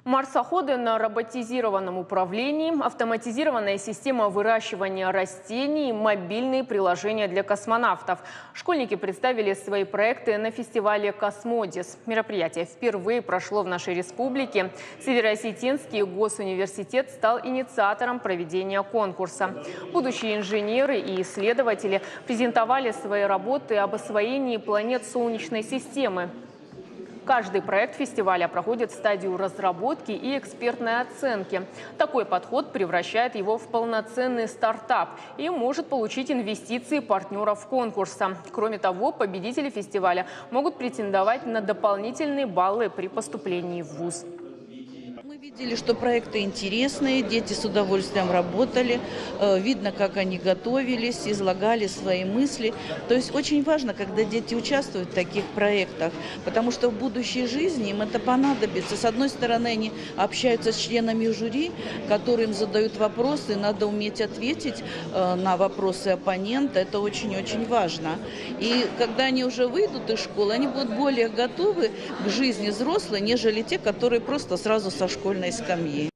Марсоходы на роботизированном управлении, автоматизированная система выращивания растений, мобильные приложения для космонавтов. Школьники представили свои проекты на фестивале «Космодис». Мероприятие впервые прошло в нашей республике. Северо-Осетинский госуниверситет стал инициатором проведения конкурса. Будущие инженеры и исследователи презентовали свои работы об освоении планет Солнечной системы. Каждый проект фестиваля проходит стадию разработки и экспертной оценки. Такой подход превращает его в полноценный стартап и может получить инвестиции партнеров конкурса. Кроме того, победители фестиваля могут претендовать на дополнительные баллы при поступлении в вуз. Мы видели, что проекты интересные, дети с удовольствием работали, видно, как они готовились, излагали свои мысли. То есть очень важно, когда дети участвуют в таких проектах, потому что в будущей жизни им это понадобится. С одной стороны, они общаются с членами жюри, которые им задают вопросы, надо уметь ответить на вопросы оппонента, это очень-очень важно. И когда они уже выйдут из школы, они будут более готовы к жизни взрослой, нежели те, которые просто сразу со школьной скамьи.